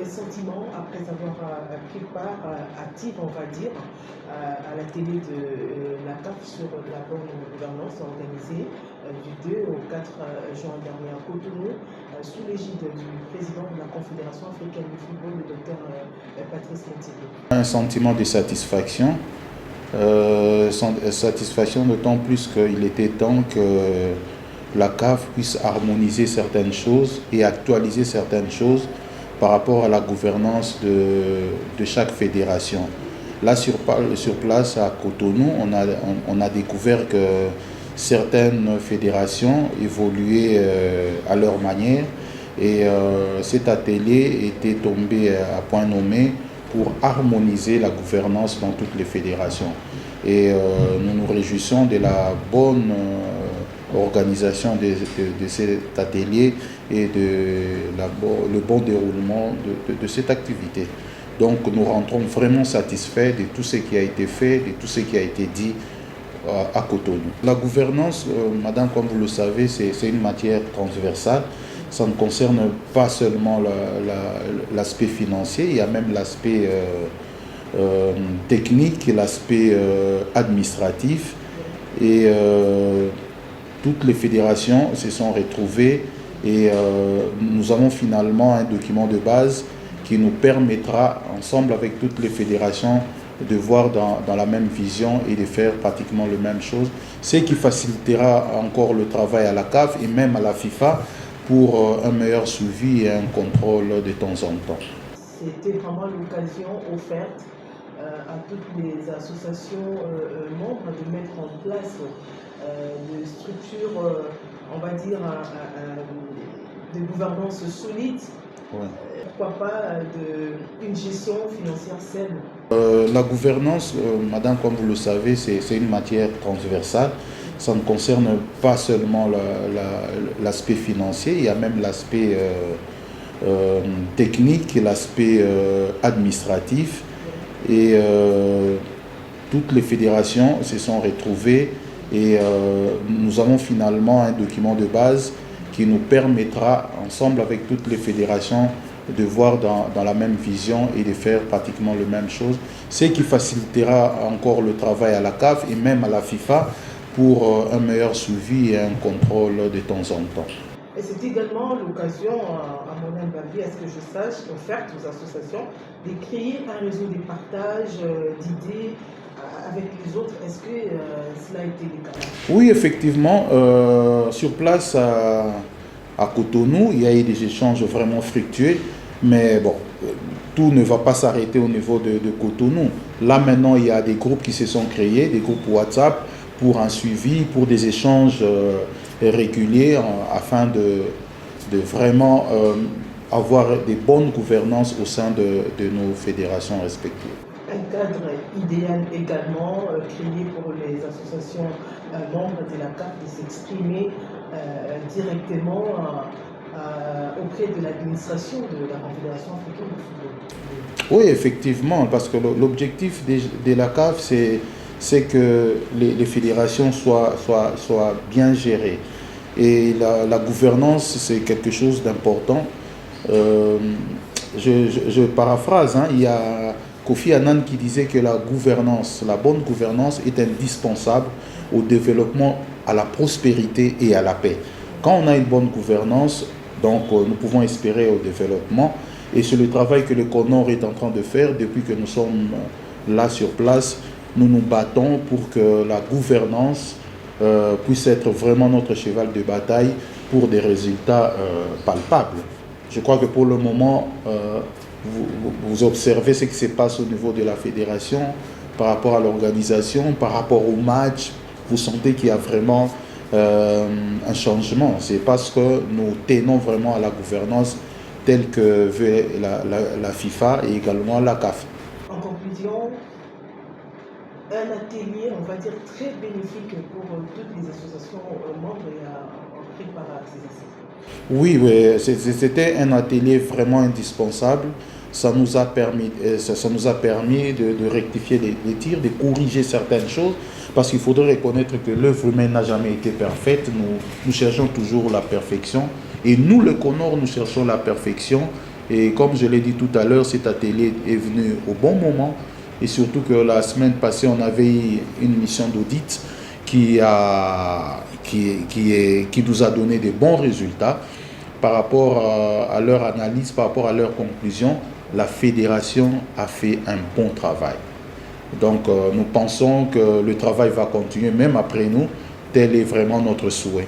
les sentiments après avoir pris part active, on va dire, à la télé de la CAF sur la bonne gouvernance organisée du 2 au 4 juin dernier à Cotonou, sous l'égide du président de la Confédération africaine du football, le docteur Patrice Motsepe. Un sentiment de satisfaction, satisfaction d'autant plus qu'il était temps que la CAF puisse harmoniser certaines choses et actualiser certaines choses par rapport à la gouvernance de chaque fédération. Là, sur place à Cotonou, on a découvert que certaines fédérations évoluaient à leur manière et cet atelier était tombé à point nommé pour harmoniser la gouvernance dans toutes les fédérations. Et nous nous réjouissons de la bonne organisation de cet atelier et le bon déroulement de cette activité. Donc nous rentrons vraiment satisfaits de tout ce qui a été fait, de tout ce qui a été dit à Cotonou. La gouvernance, madame, comme vous le savez, c'est une matière transversale. Ça ne concerne pas seulement l'aspect financier, il y a même l'aspect technique et l'aspect administratif. Et toutes les fédérations se sont retrouvées et nous avons finalement un document de base qui nous permettra, ensemble avec toutes les fédérations, de voir dans la même vision et de faire pratiquement la même chose, ce qui facilitera encore le travail à la CAF et même à la FIFA pour un meilleur suivi et un contrôle de temps en temps. C'était vraiment l'occasion offerte à toutes les associations membres de mettre en place des structures, on va dire, de gouvernance solide. Ouais. Pourquoi pas une gestion financière saine? La gouvernance, madame, comme vous le savez, c'est une matière transversale. Ça ne concerne pas seulement l'aspect financier, il y a même l'aspect technique et l'aspect administratif. Et toutes les fédérations se sont retrouvées et nous avons finalement un document de base qui nous permettra, ensemble avec toutes les fédérations, de voir dans la même vision et de faire pratiquement la même chose, ce qui facilitera encore le travail à la CAF et même à la FIFA pour un meilleur suivi et un contrôle de temps en temps. Et c'est également l'occasion, à mon humble avis, à ce que je sache, offerte aux associations, de créer un réseau de partage d'idées avec les autres. Est-ce que cela a été le cas? Oui, effectivement, sur place à Cotonou, il y a eu des échanges vraiment fructueux, mais bon, tout ne va pas s'arrêter au niveau de Cotonou. Là maintenant, il y a des groupes qui se sont créés, des groupes WhatsApp pour un suivi, pour des échanges réguliers afin de vraiment avoir des bonnes gouvernances au sein de nos fédérations respectives. Un cadre idéal également créé pour les associations membres de la CAF de s'exprimer directement auprès de l'administration de la Confédération africaine de football. Oui, effectivement, parce que l'objectif de la CAF, c'est que les fédérations soient bien gérées. Et la gouvernance, c'est quelque chose d'important. Je paraphrase, hein, il y a Kofi Annan qui disait que la bonne gouvernance est indispensable au développement, à la prospérité et à la paix. Quand on a une bonne gouvernance, donc nous pouvons espérer au développement. Et c'est le travail que le CONOR est en train de faire depuis que nous sommes là sur place. Nous nous battons pour que la gouvernance puisse être vraiment notre cheval de bataille pour des résultats palpables. Je crois que pour le moment, vous observez ce qui se passe au niveau de la fédération par rapport à l'organisation, par rapport au match. Vous sentez qu'il y a vraiment un changement. C'est parce que nous tenons vraiment à la gouvernance telle que veut la FIFA et également la CAF. En conclusion, un atelier, on va dire, très bénéfique pour toutes les associations membres et pris par ces associations. Oui, c'était un atelier vraiment indispensable. Ça nous a permis de rectifier les tirs, de corriger certaines choses, parce qu'il faudrait reconnaître que l'œuvre humaine n'a jamais été parfaite. Nous cherchons toujours la perfection. Et nous, le CONOR, nous cherchons la perfection Et comme je l'ai dit tout à l'heure, cet atelier est venu au bon moment. Et surtout que la semaine passée, on avait eu une mission d'audit qui nous a donné des bons résultats. Par rapport à leur analyse, par rapport à leur conclusion, la fédération a fait un bon travail. Donc nous pensons que le travail va continuer même après nous, tel est vraiment notre souhait.